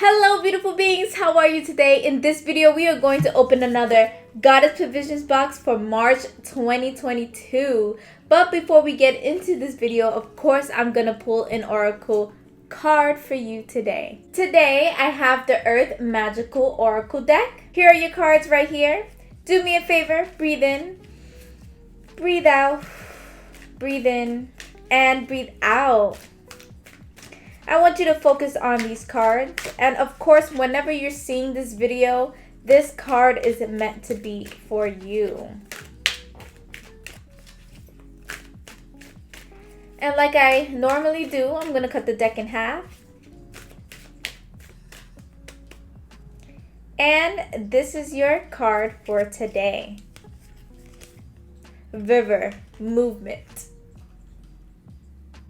Hello beautiful beings, how are you today? In this video, we are going to open another Goddess Provisions box for March 2022. But before we get into this video, of course, I'm going to pull an Oracle card for you today. Today, I have the Earth Magical Oracle deck. Here are your cards right here. Do me a favor, breathe in, breathe out, breathe in, and breathe out. I want you to focus on these cards, and of course, whenever you're seeing this video, this card is meant to be for you. And like I normally do, I'm going to cut the deck in half. And this is your card for today. River Movement.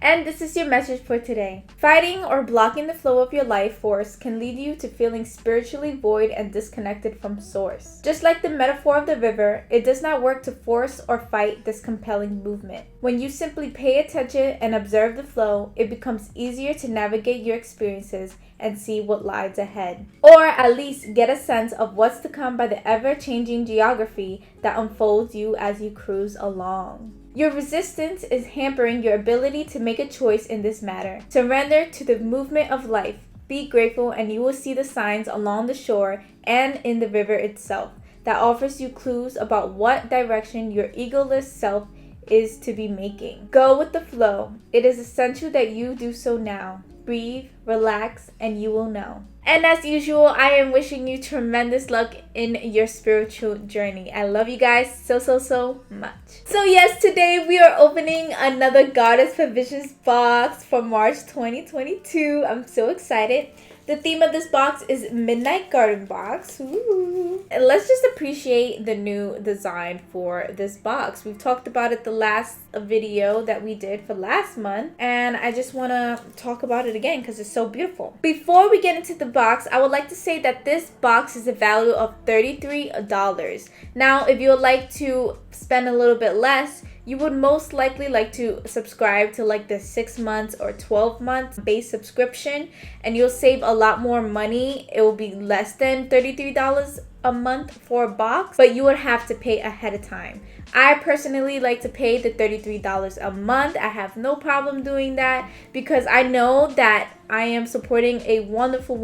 And this is your message for today. Fighting or blocking the flow of your life force can lead you to feeling spiritually void and disconnected from source. Just like the metaphor of the river, it does not work to force or fight this compelling movement. When you simply pay attention and observe the flow, it becomes easier to navigate your experiences and see what lies ahead. Or at least get a sense of what's to come by the ever-changing geography that unfolds you as you cruise along. Your resistance is hampering your ability to make a choice in this matter. Surrender to the movement of life. Be grateful and you will see the signs along the shore and in the river itself that offers you clues about what direction your egoless self is to be making. Go with the flow. It is essential that you do so now. Breathe, relax, and you will know. And as usual, I am wishing you tremendous luck in your spiritual journey. I love you guys so much. So yes, today we are opening another Goddess Provisions box for March 2022. I'm so excited. The theme of this box is Midnight Garden Box. Ooh. And let's just appreciate the new design for this box. We've talked about it the last video that we did for last month, and I just want to talk about it again because it's so beautiful. Before we get into the box, I would like to say that this box is a value of $33. Now, if you would like to spend a little bit less, you would most likely like to subscribe to like the 6 months or 12 months base subscription, and you'll save a lot more money. It will be less than $33 a month for a box, but you would have to pay ahead of time. I personally like to pay the $33 a month. I have no problem doing that because I know that I am supporting a wonderful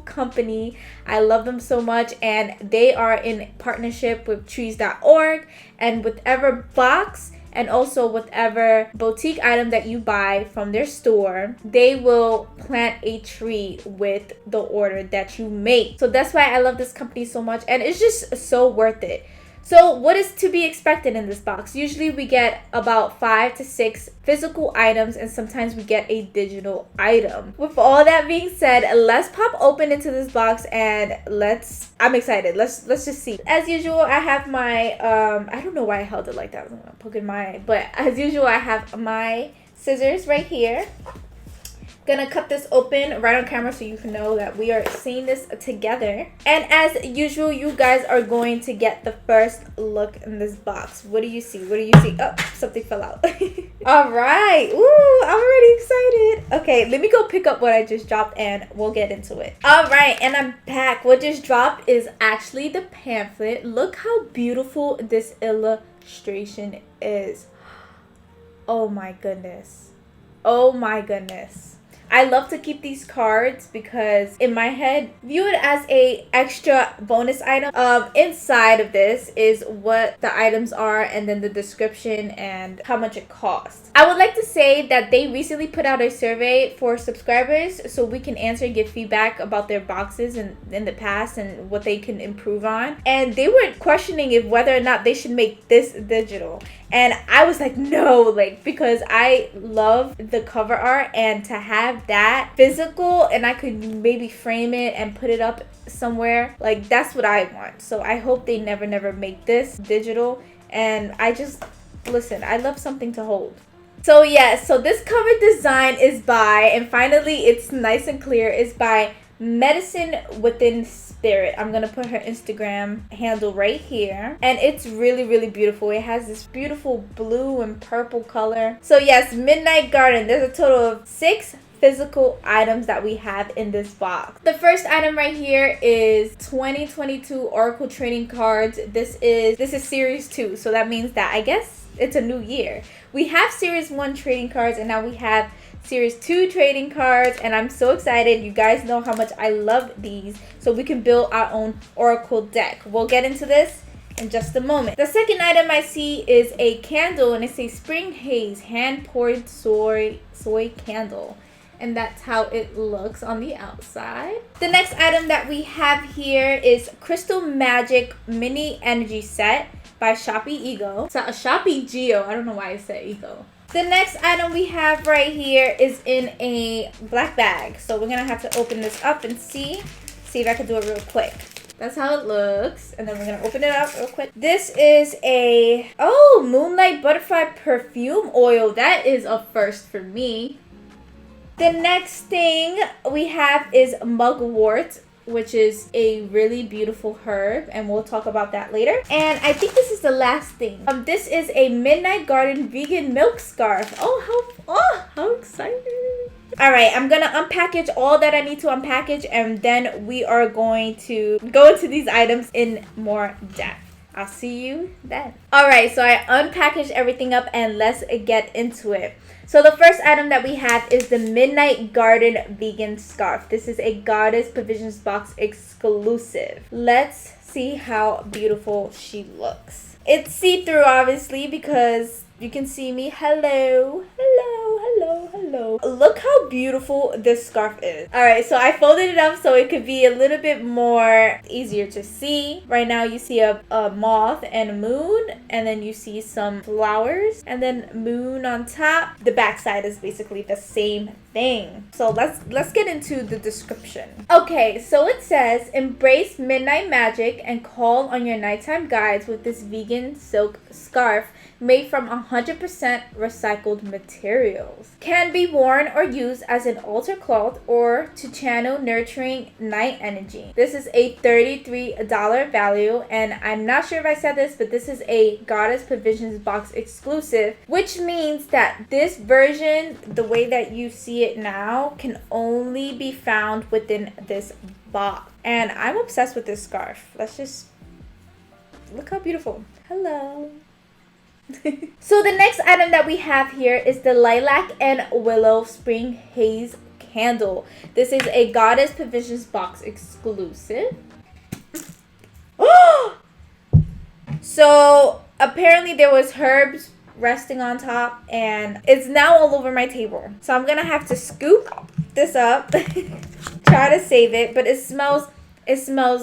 company. I love them so much, and they are in partnership with trees.org, and whatever box and also whatever boutique item that you buy from their store, they will plant a tree with the order that you make. So that's why I love this company so much, and it's just so worth it. So what is to be expected in this box? Usually we get about 5 to 6 physical items, and sometimes we get a digital item. With all that being said, let's pop open into this box and I'm excited. Let's just see. As usual, I have my I don't know why I held it like that. I'm gonna poke in my, but as usual, I have my scissors right here. Gonna cut this open right on camera so you can know that we are seeing this together. And as usual, you guys are going to get the first look in this box. What do you see? What do you see? Oh, something fell out. All right. Ooh, I'm already excited. Okay, let me go pick up what I just dropped and we'll get into it. All right, and I'm back. What just dropped is actually the pamphlet. Look how beautiful this illustration is. Oh my goodness. Oh my goodness. I love to keep these cards because in my head, view it as a extra bonus item. Inside of this is what the items are, and then the description and how much it costs. I would like to say that they recently put out a survey for subscribers so we can answer and get feedback about their boxes in the past and what they can improve on. And they were questioning if whether or not they should make this digital. And I was like, no, like, because I love the cover art, and to have that physical and I could maybe frame it and put it up somewhere, like, that's what I want. So I hope they never make this digital. And I just, listen, I love something to hold. So yeah, so this cover design is by, and finally it's nice and clear, is by Medicine Within Spirit. I'm gonna put her Instagram handle right here, and it's really beautiful. It has this beautiful blue and purple color. So yes, Midnight Garden. There's a total of 6 physical items that we have in this box. The first item right here is 2022 Oracle trading cards. This is series 2, so that means that I guess it's a new year. We have series 1 trading cards, and now we have series 2 trading cards, and I'm so excited. You guys know how much I love these, so we can build our own Oracle deck. We'll get into this in just a moment. The second item I see is a candle, and it's a Spring Haze hand poured soy candle, and that's how it looks on the outside. The next item that we have here is Crystal Magic Mini Energy Set by Shopee Ego. So a Shopee Geo. I don't know why I said Ego. The next item we have right here is in a black bag. So we're gonna have to open this up and see if I can do it real quick. That's how it looks. And then we're gonna open it up real quick. This is a, Moonlight Butterfly Perfume Oil. That is a first for me. The next thing we have is Mugwort, which is a really beautiful herb, and we'll talk about that later. And I think this is the last thing. This is a Midnight Garden vegan milk scarf. How exciting. All right, I'm gonna unpackage all that I need to unpackage, and then we are going to go into these items in more depth. I'll see you then. All right, so I unpackaged everything up, and let's get into it. So the first item that we have is the Midnight Garden vegan scarf. This is a Goddess Provisions box exclusive. Let's see how beautiful she looks. It's see-through, obviously, because you can see me. Hello. Look how beautiful this scarf is. All right, so I folded it up so it could be a little bit more easier to see. Right now you see a moth and a moon, and then you see some flowers, and then moon on top. The back side is basically the same thing. So let's get into the description. Okay, so it says, embrace midnight magic and call on your nighttime guides with this vegan silk scarf made from 100% recycled materials. Can be worn or used as an altar cloth or to channel nurturing night energy. This is a $33 value, and I'm not sure if I said this, but this is a Goddess Provisions box exclusive, which means that this version, the way that you see it now, can only be found within this box. And I'm obsessed with this scarf. Let's just look how beautiful. Hello. So the next item that we have here is the Lilac and Willow Spring Haze candle. This is a Goddess Provisions box exclusive. So apparently there was herbs resting on top, and it's now all over my table. So I'm gonna have to scoop this up, try to save it, but it smells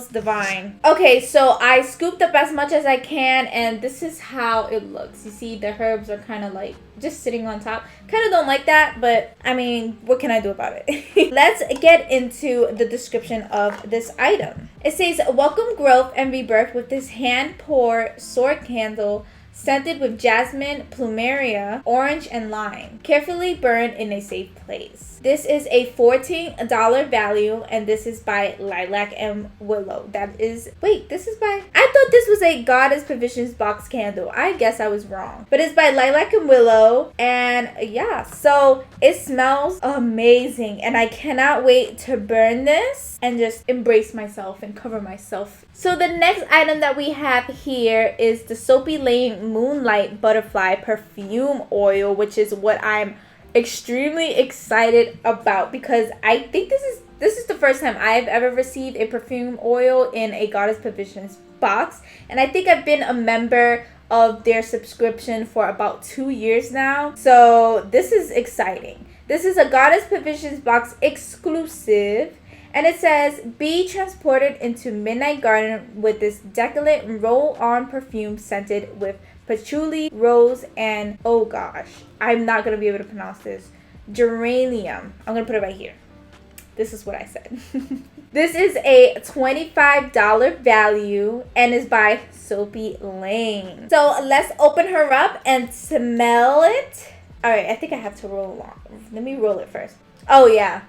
divine. Okay, so I scooped up as much as I can, and this is how it looks. You see the herbs are kind of like just sitting on top. Kind of don't like that, but I mean, what can I do about it? Let's get into the description of this item. It says, welcome growth and rebirth with this hand pour sword candle scented with jasmine, plumeria, orange, and lime. Carefully burned in a safe place. This is a $14 value, and this is by Lilac and Willow. This is by... I thought this was a Goddess Provisions box candle. I guess I was wrong. But it's by Lilac and Willow, and yeah, so it smells amazing, and I cannot wait to burn this and just embrace myself and cover myself. So the next item that we have here is the Soapy Lane Moonlight Butterfly Perfume Oil, which is what I'm extremely excited about, because I think this is the first time I've ever received a perfume oil in a Goddess Provisions box, and I think I've been a member of their subscription for about 2 years now. So this is exciting. This is a Goddess Provisions box exclusive. And it says, be transported into Midnight Garden with this decadent roll-on perfume scented with patchouli, rose, and, oh gosh, I'm not going to be able to pronounce this, geranium. I'm going to put it right here. This is what I said. This is a $25 value and is by Soapy Lane. So let's open her up and smell it. All right, I think I have to roll along. Let me roll it first. Oh, yeah.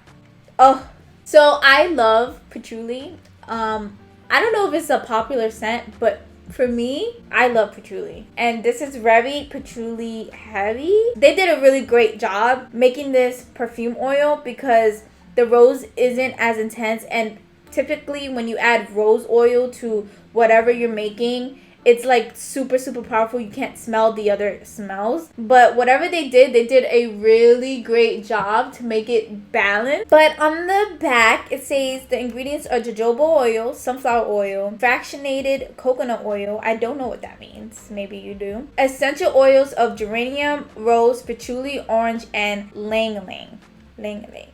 Oh. So I love patchouli. I don't know if it's a popular scent, but for me, I love patchouli. And this is very patchouli heavy. They did a really great job making this perfume oil because the rose isn't as intense, and typically when you add rose oil to whatever you're making, it's like super powerful. You can't smell the other smells, but whatever they did a really great job to make it balanced. But on the back it says the ingredients are jojoba oil, sunflower oil, fractionated coconut oil, I don't know what that means, maybe you do, essential oils of geranium, rose, patchouli, orange, and ylang-ylang.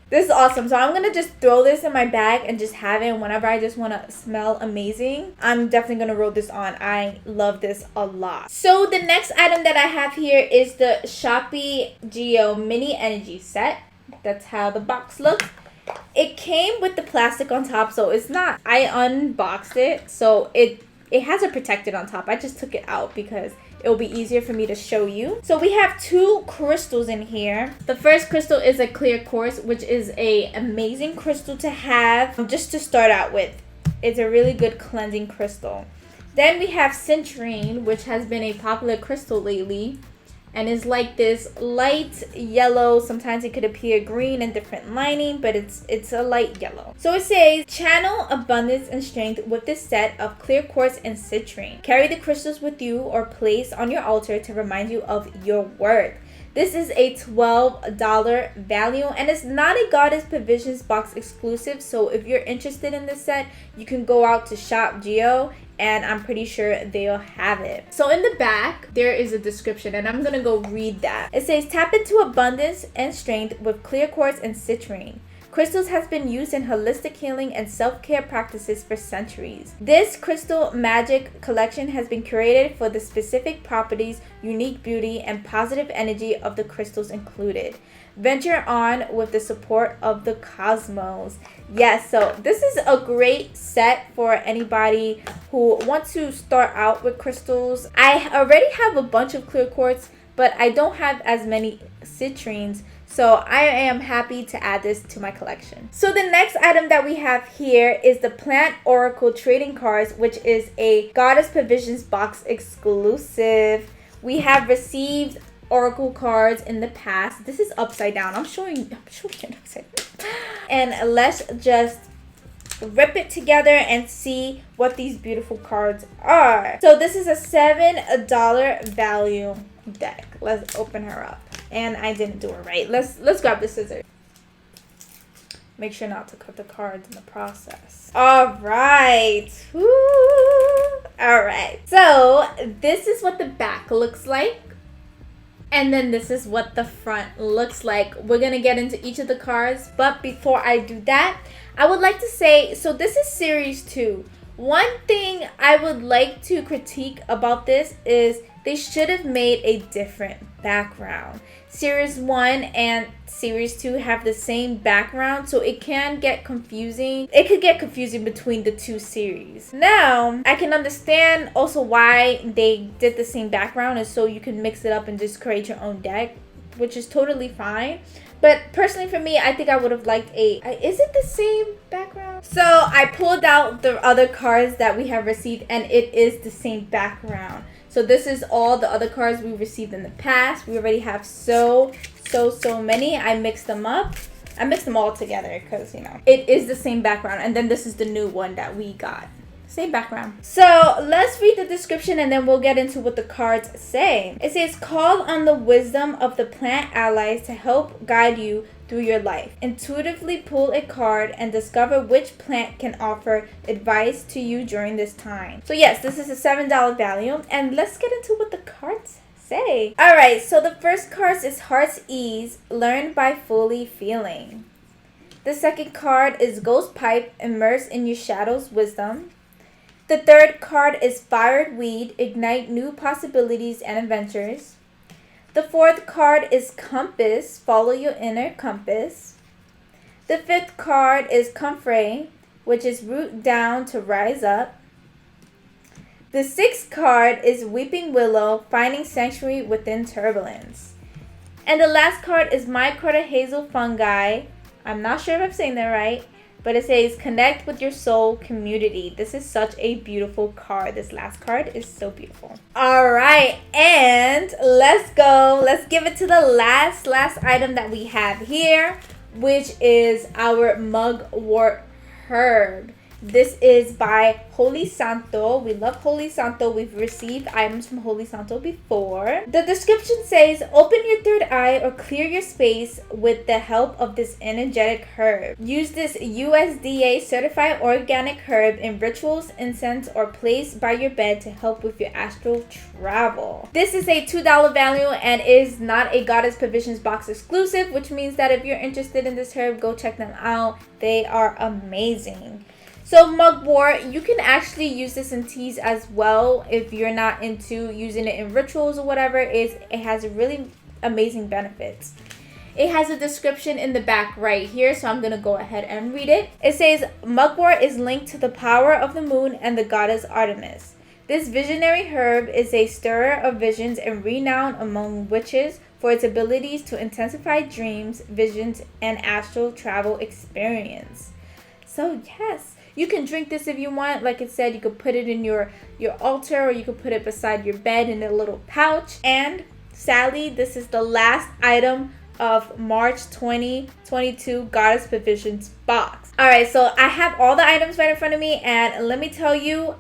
This is awesome. So I'm gonna just throw this in my bag and just have it whenever I just want to smell amazing. I'm definitely gonna roll this on. I love this a lot. So the next item that I have here is the Shopee Geo Mini Energy Set. That's how the box looks. It came with the plastic on top, so it's not, I unboxed it, so it has a protected on top. I just took it out because it'll be easier for me to show you. So we have 2 crystals in here. The first crystal is a clear quartz, which is a amazing crystal to have just to start out with. It's a really good cleansing crystal. Then we have citrine, which has been a popular crystal lately, and is like this light yellow. Sometimes it could appear green and different lining, but it's a light yellow. So it says, channel abundance and strength with this set of clear quartz and citrine. Carry the crystals with you or place on your altar to remind you of your worth. This is a $12 value, and it's not a Goddess Provisions box exclusive, so if you're interested in this set, you can go out to Shop Geo, and I'm pretty sure they'll have it. So in the back, there is a description, and I'm gonna go read that. It says, tap into abundance and strength with clear quartz and citrine. Crystals has been used in holistic healing and self-care practices for centuries. This crystal magic collection has been curated for the specific properties, unique beauty, and positive energy of the crystals included. Venture on with the support of the cosmos. Yes, so this is a great set for anybody who wants to start out with crystals. I already have a bunch of clear quartz, but I don't have as many citrines. So I am happy to add this to my collection. So the next item that we have here is the Plant Oracle Trading Cards, which is a Goddess Provisions box exclusive. We have received Oracle cards in the past. This is upside down. I'm showing it upside down. And let's just rip it together and see what these beautiful cards are. So this is a $7 value deck. Let's open her up. And I didn't do it right. Let's grab the scissors. Make sure not to cut the cards in the process. All right. Woo. All right. So this is what the back looks like. And then this is what the front looks like. We're going to get into each of the cards. But before I do that, I would like to say, so this is series 2. One thing I would like to critique about this is they should have made a different background. Series 1 and Series 2 have the same background, so it can get confusing. It could get confusing between the 2 series. Now, I can understand also why they did the same background, is so you can mix it up and just create your own deck, which is totally fine. But personally for me, I think I would have liked is it the same background? So I pulled out the other cards that we have received, and it is the same background. So this is all the other cards we received in the past. We already have so many. I mixed them up. I mixed them all together because, you know, it is the same background. And then this is the new one that we got. Same background. So let's read the description and then we'll get into what the cards say. It says, call on the wisdom of the plant allies to help guide you through your life. Intuitively pull a card and discover which plant can offer advice to you during this time. So yes, this is a $7 value, and let's get into what the cards say. Alright, so the first card is Heart's Ease, learned by fully feeling. The second card is Ghost Pipe, immerse in your shadow's wisdom. The third card is Fired Weed, ignite new possibilities and adventures. The fourth card is Compass, follow your inner compass. The fifth card is Comfrey, which is root down to rise up. The sixth card is Weeping Willow, finding sanctuary within turbulence. And the last card is Mycorrhiza Hazel Fungi. I'm not sure if I'm saying that right. But it says connect with your soul community. This is such a beautiful card. This last card is so beautiful. All right, and let's go. Let's give it to the last item that we have here, which is our mugwort herb. This is by Holy Santo. We love Holy Santo. We've received items from Holy Santo before. The description says, open your third eye or clear your space with the help of this energetic herb. Use this USDA certified organic herb in rituals, incense, or place by your bed to help with your astral travel. This is a $2 value and is not a Goddess Provisions box exclusive, which means that if you're interested in this herb, go check them out. They are amazing. So mugwort, you can actually use this in teas as well if you're not into using it in rituals or whatever. It has really amazing benefits. It has a description in the back right here, so I'm going to go ahead and read it. It says, mugwort is linked to the power of the moon and the goddess Artemis. This visionary herb is a stirrer of visions and renowned among witches for its abilities to intensify dreams, visions, and astral travel experience. So yes. You can drink this if you want. Like I said, you could put it in your altar, or you could put it beside your bed in a little pouch. And sadly, this is the last item of March 2022 Goddess Provisions box. Alright, so I have all the items right in front of me, and let me tell you,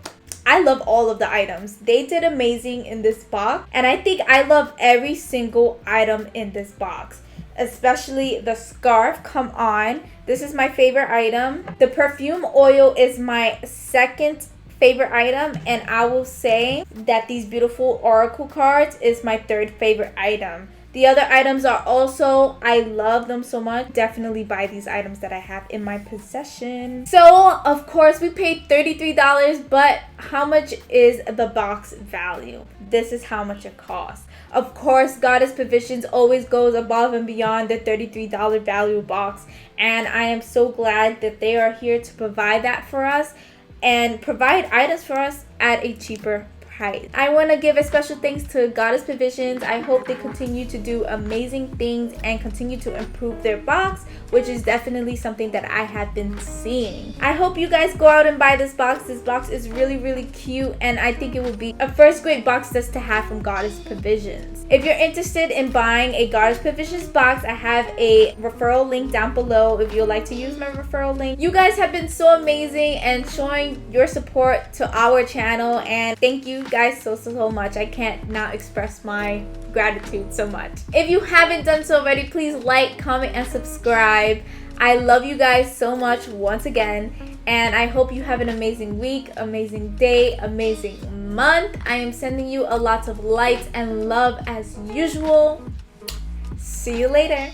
I love all of the items. They did amazing in this box, and I think I love every single item in this box. Especially the scarf. Come on, this is my favorite item. The perfume oil is my second favorite item, and I will say that these beautiful oracle cards is my third favorite item. The other items are also, I love them so much. Definitely buy these items that I have in my possession. So, of course, we paid $33, but how much is the box value? This is how much it costs. Of course, Goddess Provisions always goes above and beyond the $33 value box, and I am so glad that they are here to provide that for us and provide items for us at a cheaper price. I want to give a special thanks to Goddess Provisions. I hope they continue to do amazing things and continue to improve their box, which is definitely something that I have been seeing. I hope you guys go out and buy this box. This box is really, really cute, and I think it would be a first great box just to have from Goddess Provisions. If you're interested in buying a Goddess Provisions box, I have a referral link down below if you'd like to use my referral link. You guys have been so amazing and showing your support to our channel, and thank you guys so much. I can't not express my gratitude so much. If you haven't done so already, please like, comment, and subscribe. I love you guys so much once again, and I hope you have an amazing week, amazing day, amazing month. I am sending you a lot of light and love as usual. See you later.